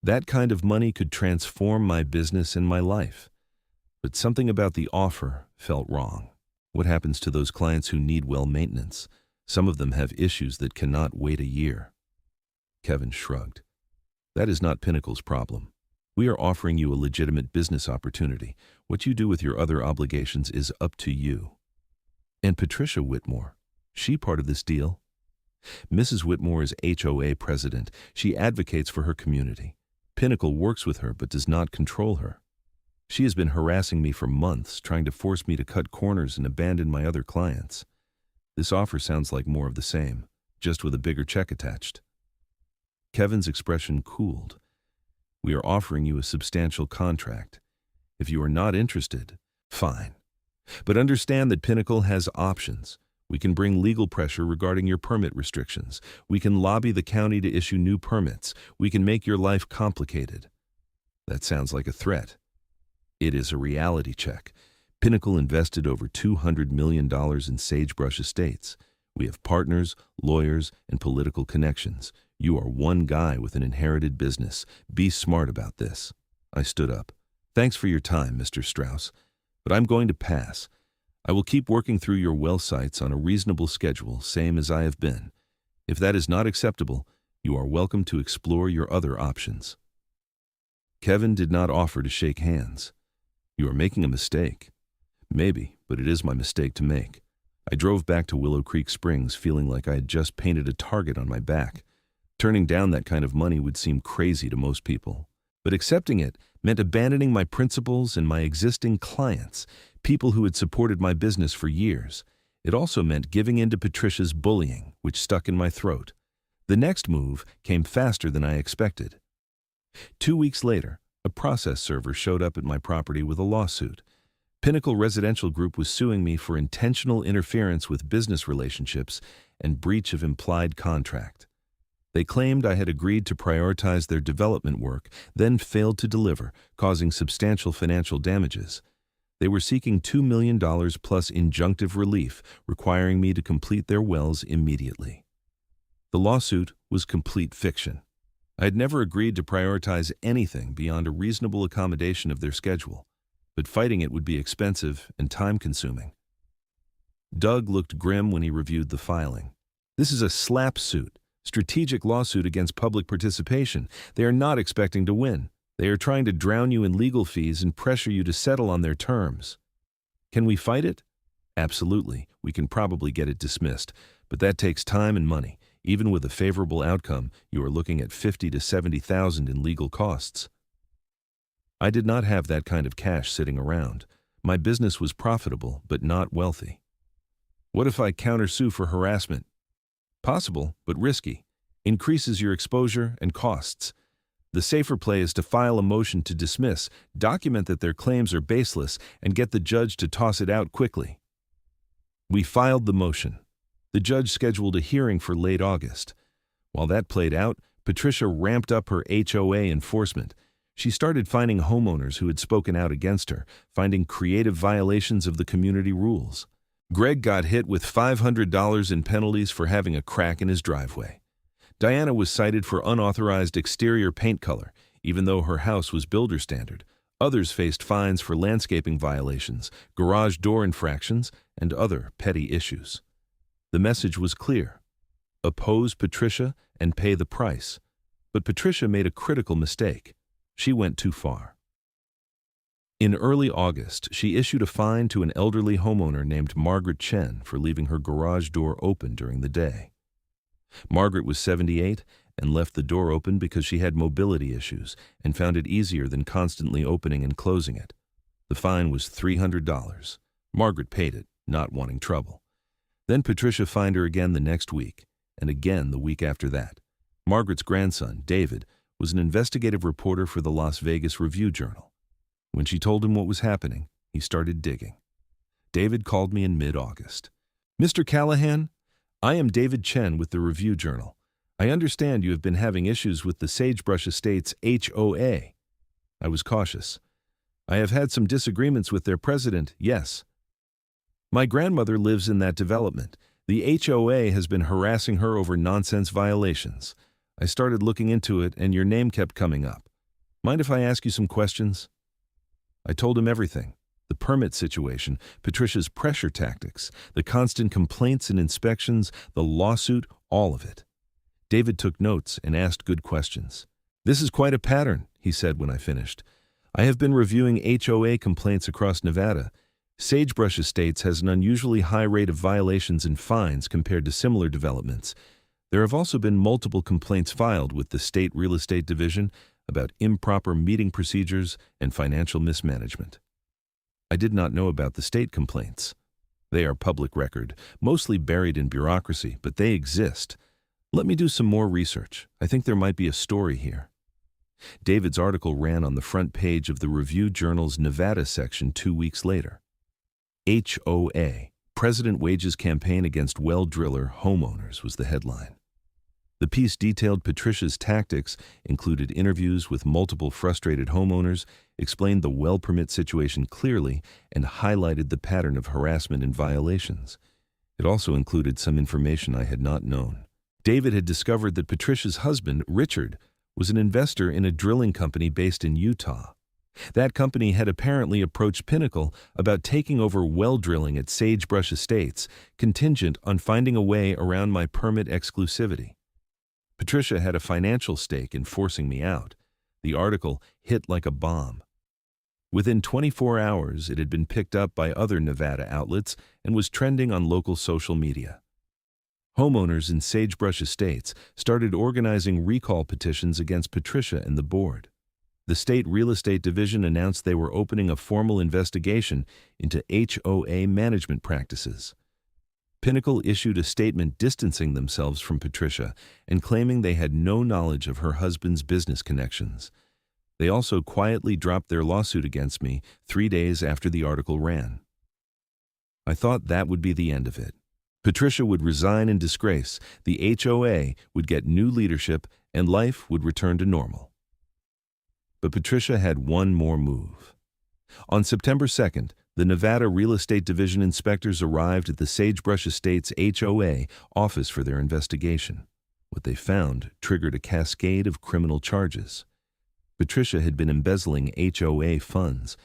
That kind of money could transform my business and my life. But something about the offer felt wrong. What happens to those clients who need well maintenance? Some of them have issues that cannot wait a year. Kevin shrugged. That is not Pinnacle's problem. We are offering you a legitimate business opportunity. What you do with your other obligations is up to you. And Patricia Whitmore, she part of this deal? Mrs. Whitmore is HOA president. She advocates for her community. Pinnacle works with her but does not control her. She has been harassing me for months, trying to force me to cut corners and abandon my other clients. This offer sounds like more of the same, just with a bigger check attached. Kevin's expression cooled. We are offering you a substantial contract. If you are not interested, fine. But understand that Pinnacle has options. We can bring legal pressure regarding your permit restrictions. We can lobby the county to issue new permits. We can make your life complicated. That sounds like a threat. It is a reality check. Pinnacle invested over $200 million in Sagebrush Estates. We have partners, lawyers, and political connections. You are one guy with an inherited business. Be smart about this. I stood up. Thanks for your time, Mr. Strauss, but I'm going to pass. I will keep working through your well sites on a reasonable schedule, same as I have been. If that is not acceptable, you are welcome to explore your other options. Kevin did not offer to shake hands. You are making a mistake. Maybe, but it is my mistake to make. I drove back to Willow Creek Springs feeling like I had just painted a target on my back. Turning down that kind of money would seem crazy to most people. But accepting it meant abandoning my principals and my existing clients, people who had supported my business for years. It also meant giving in to Patricia's bullying, which stuck in my throat. The next move came faster than I expected. 2 weeks later, a process server showed up at my property with a lawsuit. Pinnacle Residential Group was suing me for intentional interference with business relationships and breach of implied contract. They claimed I had agreed to prioritize their development work, then failed to deliver, causing substantial financial damages. They were seeking $2 million plus injunctive relief, requiring me to complete their wells immediately. The lawsuit was complete fiction. I had never agreed to prioritize anything beyond a reasonable accommodation of their schedule. But fighting it would be expensive and time-consuming. Doug looked grim when he reviewed the filing. This is a slap suit, strategic lawsuit against public participation. They are not expecting to win. They are trying to drown you in legal fees and pressure you to settle on their terms. Can we fight it? Absolutely. We can probably get it dismissed, but that takes time and money. Even with a favorable outcome, you are looking at $50,000 to $70,000 in legal costs. I did not have that kind of cash sitting around. My business was profitable, but not wealthy. What if I countersue for harassment? Possible, but risky. Increases your exposure and costs. The safer play is to file a motion to dismiss, document that their claims are baseless, and get the judge to toss it out quickly. We filed the motion. The judge scheduled a hearing for late August. While that played out, Patricia ramped up her HOA enforcement. She started finding homeowners who had spoken out against her, finding creative violations of the community rules. Greg got hit with $500 in penalties for having a crack in his driveway. Diana was cited for unauthorized exterior paint color, even though her house was builder standard. Others faced fines for landscaping violations, garage door infractions, and other petty issues. The message was clear. Oppose Patricia and pay the price. But Patricia made a critical mistake. She went too far. In early August, she issued a fine to an elderly homeowner named Margaret Chen for leaving her garage door open during the day. Margaret was 78 and left the door open because she had mobility issues and found it easier than constantly opening and closing it. The fine was $300. Margaret paid it, not wanting trouble. Then Patricia fined her again the next week, and again the week after that. Margaret's grandson, David, was an investigative reporter for the Las Vegas Review-Journal. When she told him what was happening, he started digging. David called me in mid-August. "Mr. Callahan, I am David Chen with the Review-Journal. I understand you have been having issues with the Sagebrush Estates HOA. I was cautious. I have had some disagreements with their president, yes. My grandmother lives in that development. The HOA has been harassing her over nonsense violations. I started looking into it and your name kept coming up. Mind if I ask you some questions?" I told him everything. The permit situation, Patricia's pressure tactics, the constant complaints and inspections, the lawsuit, all of it. David took notes and asked good questions. "This is quite a pattern," he said when I finished. "I have been reviewing HOA complaints across Nevada. Sagebrush Estates has an unusually high rate of violations and fines compared to similar developments. There have also been multiple complaints filed with the State Real Estate Division about improper meeting procedures and financial mismanagement." I did not know about the state complaints. They are public record, mostly buried in bureaucracy, but they exist. Let me do some more research. I think there might be a story here. David's article ran on the front page of the Review-Journal's Nevada section 2 weeks later. HOA, President Wages Campaign Against Well Driller Homeowners was the headline. The piece detailed Patricia's tactics, included interviews with multiple frustrated homeowners, explained the well permit situation clearly, and highlighted the pattern of harassment and violations. It also included some information I had not known. David had discovered that Patricia's husband, Richard, was an investor in a drilling company based in Utah. That company had apparently approached Pinnacle about taking over well drilling at Sagebrush Estates, contingent on finding a way around my permit exclusivity. Patricia had a financial stake in forcing me out. The article hit like a bomb. Within 24 hours, it had been picked up by other Nevada outlets and was trending on local social media. Homeowners in Sagebrush Estates started organizing recall petitions against Patricia and the board. The State Real Estate Division announced they were opening a formal investigation into HOA management practices. Pinnacle issued a statement distancing themselves from Patricia and claiming they had no knowledge of her husband's business connections. They also quietly dropped their lawsuit against me 3 days after the article ran. I thought that would be the end of it. Patricia would resign in disgrace, the HOA would get new leadership, and life would return to normal. But Patricia had one more move. On September 2nd, the Nevada Real Estate Division inspectors arrived at the Sagebrush Estates HOA office for their investigation. What they found triggered a cascade of criminal charges. Patricia had been embezzling HOA funds.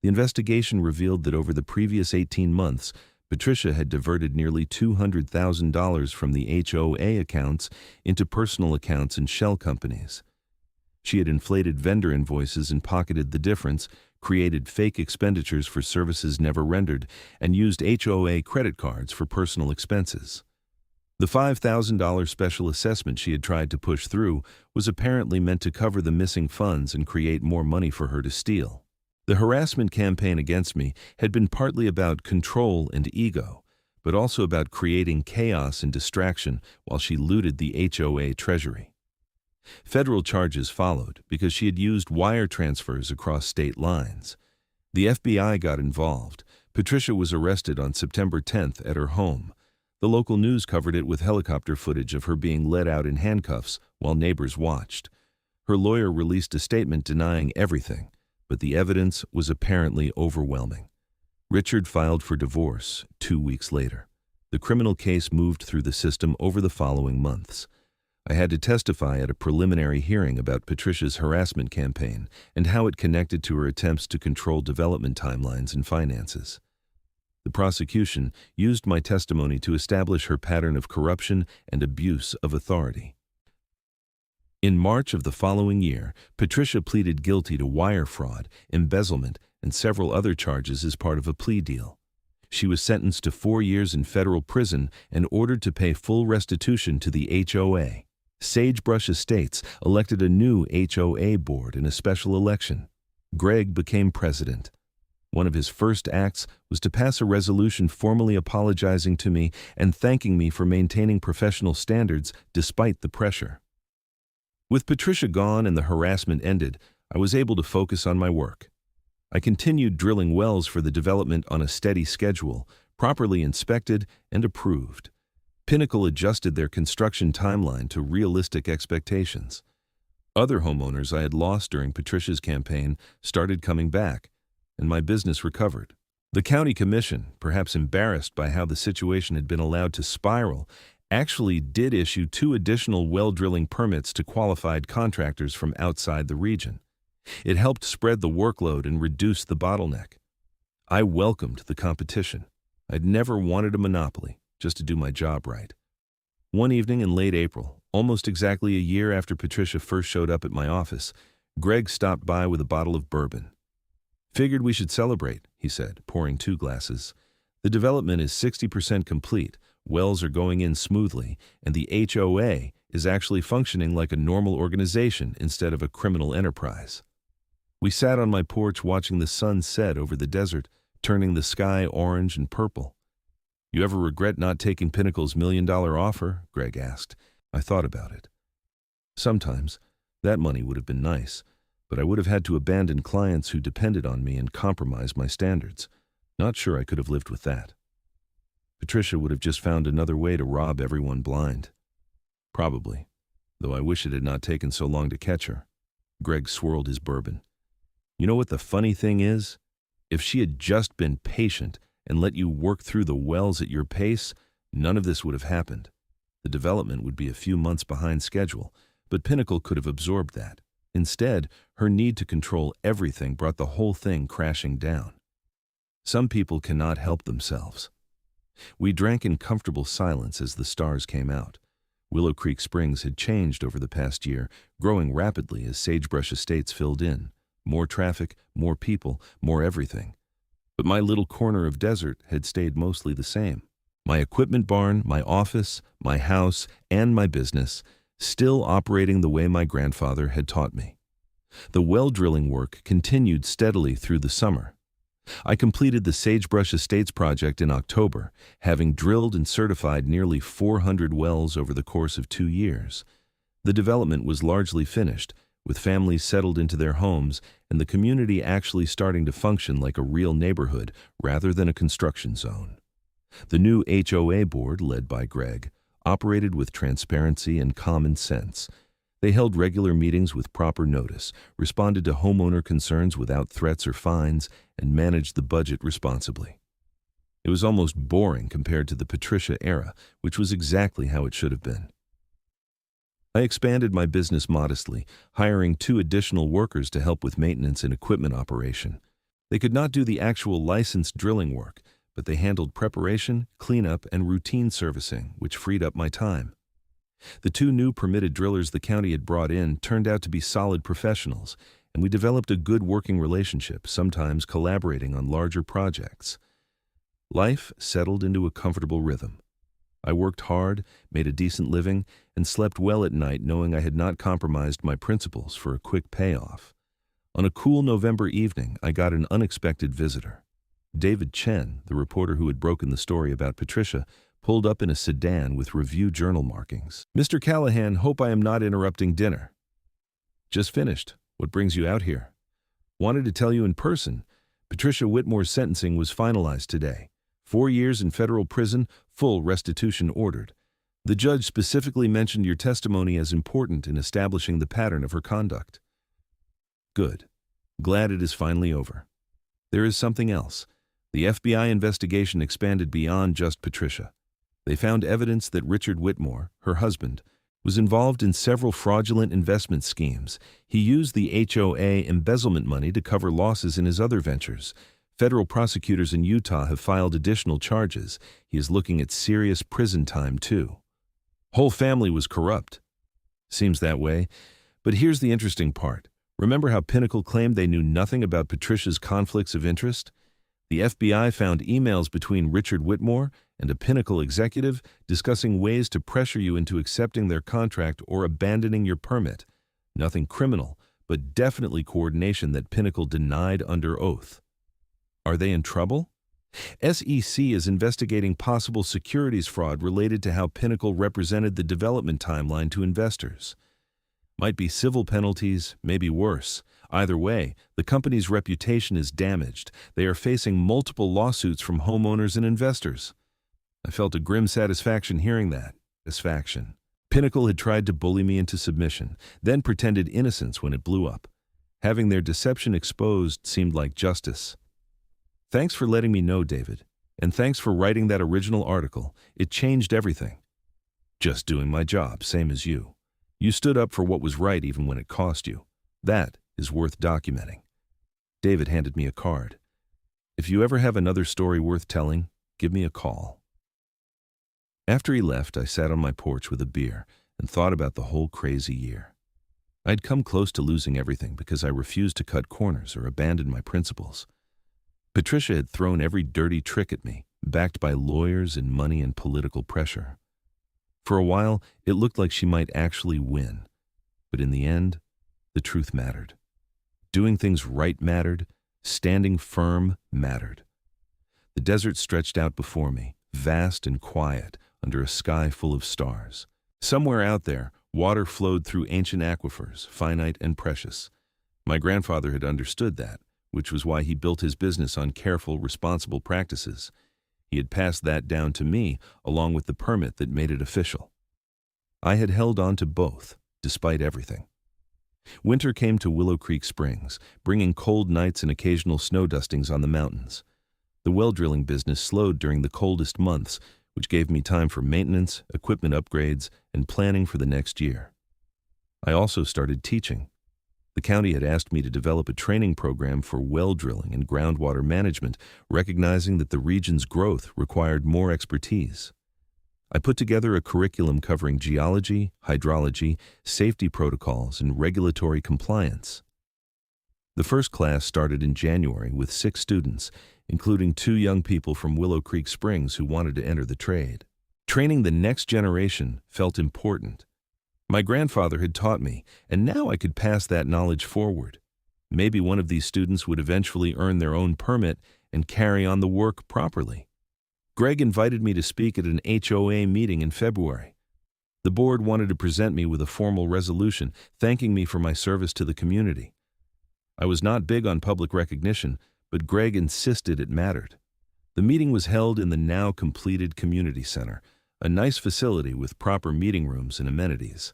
The investigation revealed that over the previous 18 months, Patricia had diverted nearly $200,000 from the HOA accounts into personal accounts and shell companies. She had inflated vendor invoices and pocketed the difference, created fake expenditures for services never rendered, and used HOA credit cards for personal expenses. The $5,000 special assessment she had tried to push through was apparently meant to cover the missing funds and create more money for her to steal. The harassment campaign against me had been partly about control and ego, but also about creating chaos and distraction while she looted the HOA treasury. Federal charges followed because she had used wire transfers across state lines. The FBI got involved. Patricia was arrested on September 10th at her home. The local news covered it with helicopter footage of her being led out in handcuffs while neighbors watched. Her lawyer released a statement denying everything, but the evidence was apparently overwhelming. Richard filed for divorce 2 weeks later. The criminal case moved through the system over the following months. I had to testify at a preliminary hearing about Patricia's harassment campaign and how it connected to her attempts to control development timelines and finances. The prosecution used my testimony to establish her pattern of corruption and abuse of authority. In March of the following year, Patricia pleaded guilty to wire fraud, embezzlement, and several other charges as part of a plea deal. She was sentenced to 4 years in federal prison and ordered to pay full restitution to the HOA. Sagebrush Estates elected a new HOA board in a special election. Greg became president. One of his first acts was to pass a resolution formally apologizing to me and thanking me for maintaining professional standards despite the pressure. With Patricia gone and the harassment ended, I was able to focus on my work. I continued drilling wells for the development on a steady schedule, properly inspected and approved. Pinnacle adjusted their construction timeline to realistic expectations. Other homeowners I had lost during Patricia's campaign started coming back, and my business recovered. The county commission, perhaps embarrassed by how the situation had been allowed to spiral, actually did issue 2 additional well drilling permits to qualified contractors from outside the region. It helped spread the workload and reduce the bottleneck. I welcomed the competition. I'd never wanted a monopoly, just to do my job right. One evening in late April, almost exactly a year after Patricia first showed up at my office, Greg stopped by with a bottle of bourbon. "Figured we should celebrate," he said, pouring 2 glasses. "The development is 60% complete, wells are going in smoothly, and the HOA is actually functioning like a normal organization instead of a criminal enterprise." We sat on my porch watching the sun set over the desert, turning the sky orange and purple. "You ever regret not taking Pinnacle's $1 million offer?" Greg asked. I thought about it. Sometimes. That money would have been nice, but I would have had to abandon clients who depended on me and compromise my standards. Not sure I could have lived with that. Patricia would have just found another way to rob everyone blind. Probably, though I wish it had not taken so long to catch her. Greg swirled his bourbon. "You know what the funny thing is? If she had just been patient and let you work through the wells at your pace, none of this would have happened. The development would be a few months behind schedule, but Pinnacle could have absorbed that. Instead, her need to control everything brought the whole thing crashing down. Some people cannot help themselves." We drank in comfortable silence as the stars came out. Willow Creek Springs had changed over the past year, growing rapidly as Sagebrush Estates filled in. More traffic, more people, more everything. But my little corner of desert had stayed mostly the same. My equipment barn, my office, my house, and my business, still operating the way my grandfather had taught me. The well drilling work continued steadily through the summer. I completed the Sagebrush Estates project in October, having drilled and certified nearly 400 wells over the course of 2 years. The development was largely finished, with families settled into their homes and the community actually starting to function like a real neighborhood rather than a construction zone. The new HOA board, led by Greg, operated with transparency and common sense. They held regular meetings with proper notice, responded to homeowner concerns without threats or fines, and managed the budget responsibly. It was almost boring compared to the Patricia era, which was exactly how it should have been. I expanded my business modestly, hiring 2 additional workers to help with maintenance and equipment operation. They could not do the actual licensed drilling work, but they handled preparation, cleanup, and routine servicing, which freed up my time. The 2 new permitted drillers the county had brought in turned out to be solid professionals, and we developed a good working relationship, sometimes collaborating on larger projects. Life settled into a comfortable rhythm. I worked hard, made a decent living, and slept well at night knowing I had not compromised my principles for a quick payoff. On a cool November evening, I got an unexpected visitor. David Chen, the reporter who had broken the story about Patricia, pulled up in a sedan with Review Journal markings. "Mr. Callahan, hope I am not interrupting dinner." "Just finished. What brings you out here?" "Wanted to tell you in person. Patricia Whitmore's sentencing was finalized today. 4 years in federal prison, full restitution ordered. The judge specifically mentioned your testimony as important in establishing the pattern of her conduct." "Good. Glad it is finally over. There is something else. The FBI investigation expanded beyond just Patricia. They found evidence that Richard Whitmore, her husband, was involved in several fraudulent investment schemes. He used the HOA embezzlement money to cover losses in his other ventures. Federal prosecutors in Utah have filed additional charges. He is looking at serious prison time, too. Whole family was corrupt. Seems that way. But here's the interesting part. Remember how Pinnacle claimed they knew nothing about Patricia's conflicts of interest? The FBI found emails between Richard Whitmore and a Pinnacle executive discussing ways to pressure you into accepting their contract or abandoning your permit. Nothing criminal, but definitely coordination that Pinnacle denied under oath. Are they in trouble? SEC is investigating possible securities fraud related to how Pinnacle represented the development timeline to investors. Might be civil penalties, maybe worse. Either way, the company's reputation is damaged. They are facing multiple lawsuits from homeowners and investors. I felt a grim satisfaction hearing that. Satisfaction. Pinnacle had tried to bully me into submission, then pretended innocence when it blew up. Having their deception exposed seemed like justice. Thanks for letting me know, David. And thanks for writing that original article. It changed everything. Just doing my job, same as you. You stood up for what was right even when it cost you. That is worth documenting. David handed me a card. If you ever have another story worth telling, give me a call. After he left, I sat on my porch with a beer and thought about the whole crazy year. I'd come close to losing everything because I refused to cut corners or abandon my principles. Patricia had thrown every dirty trick at me, backed by lawyers and money and political pressure. For a while, it looked like she might actually win. But in the end, the truth mattered. Doing things right mattered. Standing firm mattered. The desert stretched out before me, vast and quiet, under a sky full of stars. Somewhere out there, water flowed through ancient aquifers, finite and precious. My grandfather had understood that, which was why he built his business on careful, responsible practices. He had passed that down to me, along with the permit that made it official. I had held on to both, despite everything. Winter came to Willow Creek Springs, bringing cold nights and occasional snow dustings on the mountains. The well drilling business slowed during the coldest months, which gave me time for maintenance, equipment upgrades, and planning for the next year. I also started teaching. The county had asked me to develop a training program for well drilling and groundwater management, recognizing that the region's growth required more expertise. I put together a curriculum covering geology, hydrology, safety protocols, and regulatory compliance. The first class started in January with 6 students, including 2 young people from Willow Creek Springs who wanted to enter the trade. Training the next generation felt important. My grandfather had taught me, and now I could pass that knowledge forward. Maybe one of these students would eventually earn their own permit and carry on the work properly. Greg invited me to speak at an HOA meeting in February. The board wanted to present me with a formal resolution thanking me for my service to the community. I was not big on public recognition, but Greg insisted it mattered. The meeting was held in the now completed community center, a nice facility with proper meeting rooms and amenities.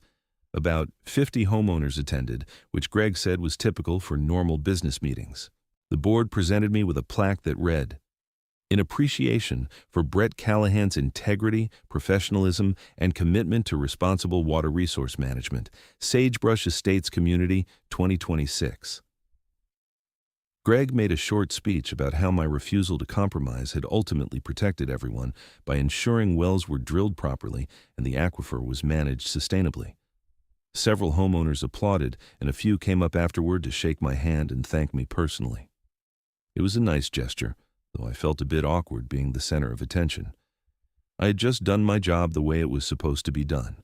About 50 homeowners attended, which Greg said was typical for normal business meetings. The board presented me with a plaque that read, "In appreciation for Brett Callahan's integrity, professionalism, and commitment to responsible water resource management, Sagebrush Estates Community, 2026. Greg made a short speech about how my refusal to compromise had ultimately protected everyone by ensuring wells were drilled properly and the aquifer was managed sustainably. Several homeowners applauded, and a few came up afterward to shake my hand and thank me personally. It was a nice gesture, though I felt a bit awkward being the center of attention. I had just done my job the way it was supposed to be done.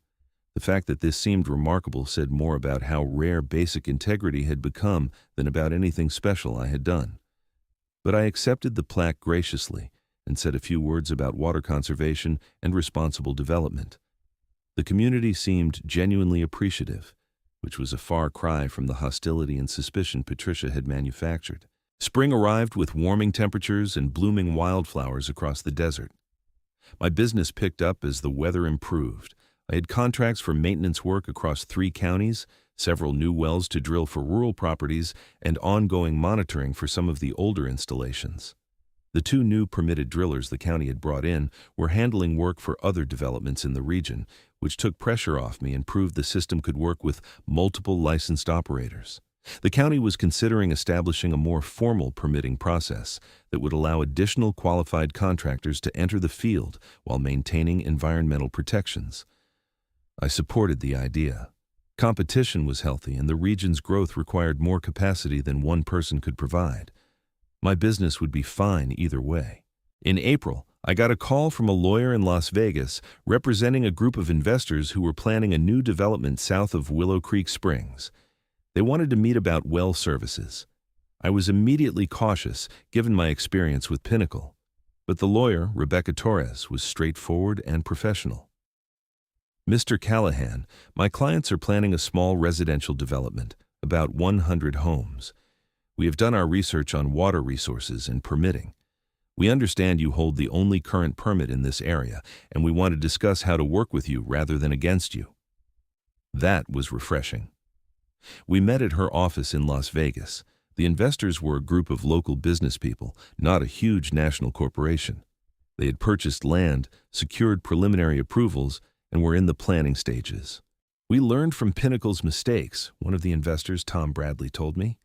The fact that this seemed remarkable said more about how rare basic integrity had become than about anything special I had done. But I accepted the plaque graciously and said a few words about water conservation and responsible development. The community seemed genuinely appreciative, which was a far cry from the hostility and suspicion Patricia had manufactured. Spring arrived with warming temperatures and blooming wildflowers across the desert. My business picked up as the weather improved. I had contracts for maintenance work across 3 counties, several new wells to drill for rural properties, and ongoing monitoring for some of the older installations. The 2 new permitted drillers the county had brought in were handling work for other developments in the region, which took pressure off me and proved the system could work with multiple licensed operators. The county was considering establishing a more formal permitting process that would allow additional qualified contractors to enter the field while maintaining environmental protections. I supported the idea. Competition was healthy and the region's growth required more capacity than one person could provide. My business would be fine either way. In April, I got a call from a lawyer in Las Vegas representing a group of investors who were planning a new development south of Willow Creek Springs. They wanted to meet about well services. I was immediately cautious, given my experience with Pinnacle. But the lawyer, Rebecca Torres, was straightforward and professional. Mr. Callahan, my clients are planning a small residential development, about 100 homes. We have done our research on water resources and permitting. We understand you hold the only current permit in this area, and we want to discuss how to work with you rather than against you. That was refreshing. We met at her office in Las Vegas. The investors were a group of local business people, not a huge national corporation. They had purchased land, secured preliminary approvals, and were in the planning stages. We learned from Pinnacle's mistakes, one of the investors, Tom Bradley, told me.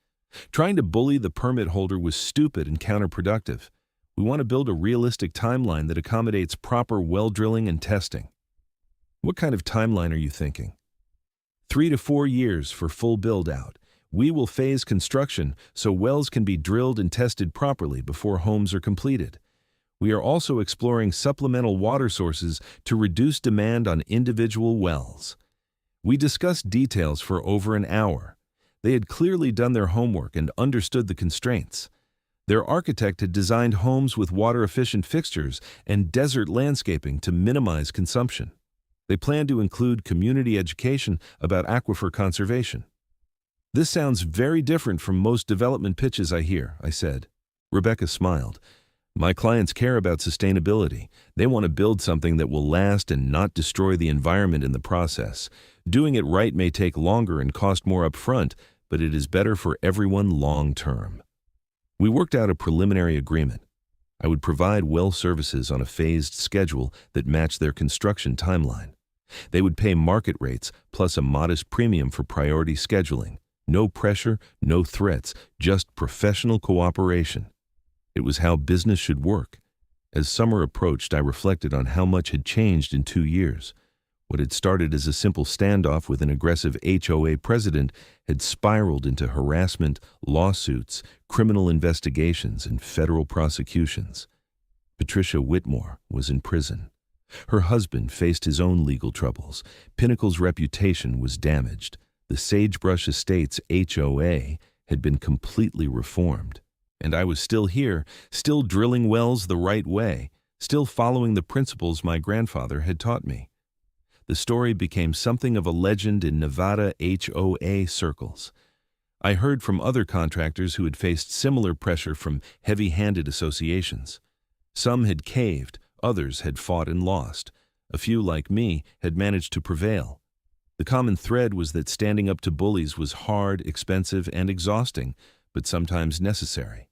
Trying to bully the permit holder was stupid and counterproductive. We want to build a realistic timeline that accommodates proper well drilling and testing. What kind of timeline are you thinking? 3 to 4 years for full build-out. We will phase construction so wells can be drilled and tested properly before homes are completed. We are also exploring supplemental water sources to reduce demand on individual wells. We discussed details for over an hour. They had clearly done their homework and understood the constraints. Their architect had designed homes with water-efficient fixtures and desert landscaping to minimize consumption. They plan to include community education about aquifer conservation. This sounds very different from most development pitches I hear, I said. Rebecca smiled. My clients care about sustainability. They want to build something that will last and not destroy the environment in the process. Doing it right may take longer and cost more upfront, but it is better for everyone long-term. We worked out a preliminary agreement. I would provide well services on a phased schedule that matched their construction timeline. They would pay market rates plus a modest premium for priority scheduling. No pressure, no threats, just professional cooperation. It was how business should work. As summer approached, I reflected on how much had changed in 2 years. What had started as a simple standoff with an aggressive HOA president had spiraled into harassment, lawsuits, criminal investigations, and federal prosecutions. Patricia Whitmore was in prison. Her husband faced his own legal troubles. Pinnacle's reputation was damaged. The Sagebrush Estates HOA had been completely reformed. And I was still here, still drilling wells the right way, still following the principles my grandfather had taught me. The story became something of a legend in Nevada HOA circles. I heard from other contractors who had faced similar pressure from heavy-handed associations. Some had caved, others had fought and lost. A few, like me, had managed to prevail. The common thread was that standing up to bullies was hard, expensive, and exhausting, but sometimes necessary.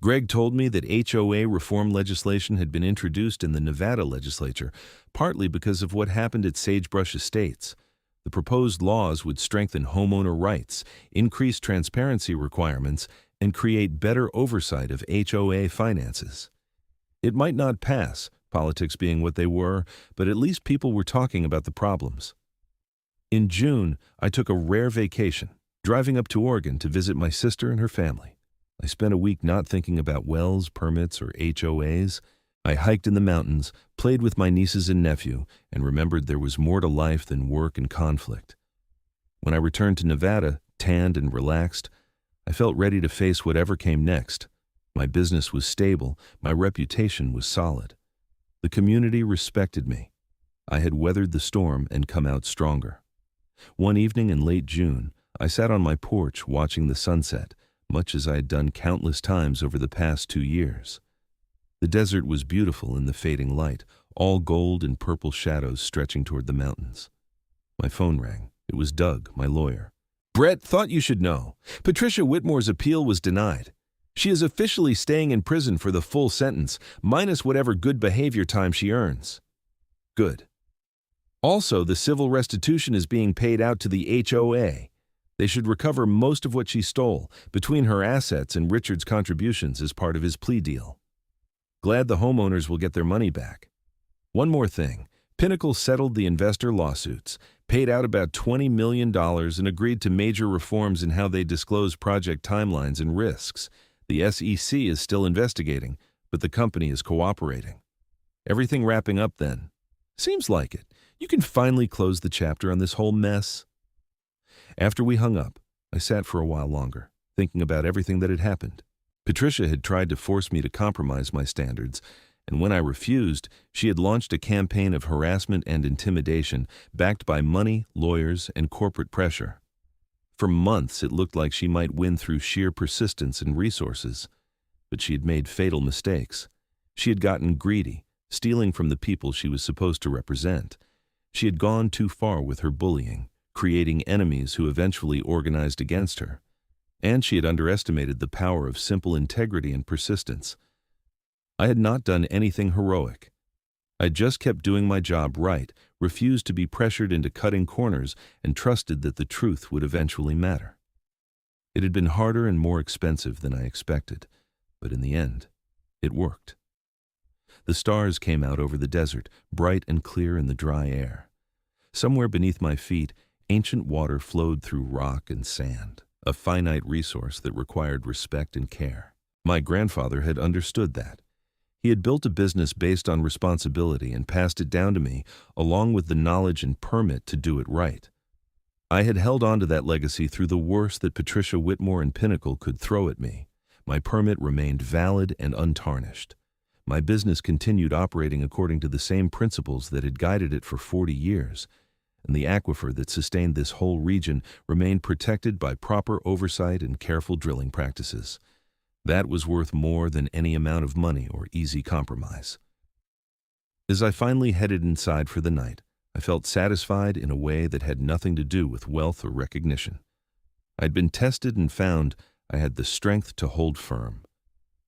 Greg told me that HOA reform legislation had been introduced in the Nevada legislature, partly because of what happened at Sagebrush Estates. The proposed laws would strengthen homeowner rights, increase transparency requirements, and create better oversight of HOA finances. It might not pass, politics being what they were, but at least people were talking about the problems. In June, I took a rare vacation, driving up to Oregon to visit my sister and her family. I spent a week not thinking about wells, permits, or HOAs. I hiked in the mountains, played with my nieces and nephew, and remembered there was more to life than work and conflict. When I returned to Nevada, tanned and relaxed, I felt ready to face whatever came next. My business was stable, my reputation was solid. The community respected me. I had weathered the storm and come out stronger. One evening in late June, I sat on my porch watching the sunset, much as I had done countless times over the past 2 years. The desert was beautiful in the fading light, all gold and purple shadows stretching toward the mountains. My phone rang. It was Doug, my lawyer. "Brett, thought you should know. Patricia Whitmore's appeal was denied. She is officially staying in prison for the full sentence, minus whatever good behavior time she earns." "Good. Also, the civil restitution is being paid out to the HOA. They should recover most of what she stole, between her assets and Richard's contributions as part of his plea deal. Glad the homeowners will get their money back. One more thing. Pinnacle settled the investor lawsuits, paid out about $20 million, and agreed to major reforms in how they disclose project timelines and risks. The SEC is still investigating, but the company is cooperating. Everything wrapping up then? Seems like it. You can finally close the chapter on this whole mess. After we hung up, I sat for a while longer, thinking about everything that had happened. Patricia had tried to force me to compromise my standards, and when I refused, she had launched a campaign of harassment and intimidation backed by money, lawyers, and corporate pressure. For months, it looked like she might win through sheer persistence and resources, but she had made fatal mistakes. She had gotten greedy, stealing from the people she was supposed to represent. She had gone too far with her bullying, creating enemies who eventually organized against her. And she had underestimated the power of simple integrity and persistence. I had not done anything heroic. I just kept doing my job right, refused to be pressured into cutting corners, and trusted that the truth would eventually matter. It had been harder and more expensive than I expected, but in the end, it worked. The stars came out over the desert, bright and clear in the dry air. Somewhere beneath my feet, ancient water flowed through rock and sand, a finite resource that required respect and care. My grandfather had understood that. He had built a business based on responsibility and passed it down to me, along with the knowledge and permit to do it right. I had held on to that legacy through the worst that Patricia Whitmore and Pinnacle could throw at me. My permit remained valid and untarnished. My business continued operating according to the same principles that had guided it for 40 years, and the aquifer that sustained this whole region remained protected by proper oversight and careful drilling practices. That was worth more than any amount of money or easy compromise. As I finally headed inside for the night, I felt satisfied in a way that had nothing to do with wealth or recognition. I'd been tested and found I had the strength to hold firm.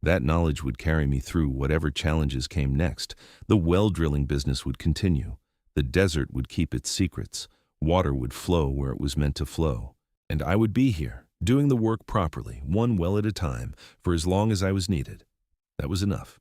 That knowledge would carry me through whatever challenges came next. The well drilling business would continue. The desert would keep its secrets. Water would flow where it was meant to flow. And I would be here, doing the work properly, one well at a time, for as long as I was needed. That was enough.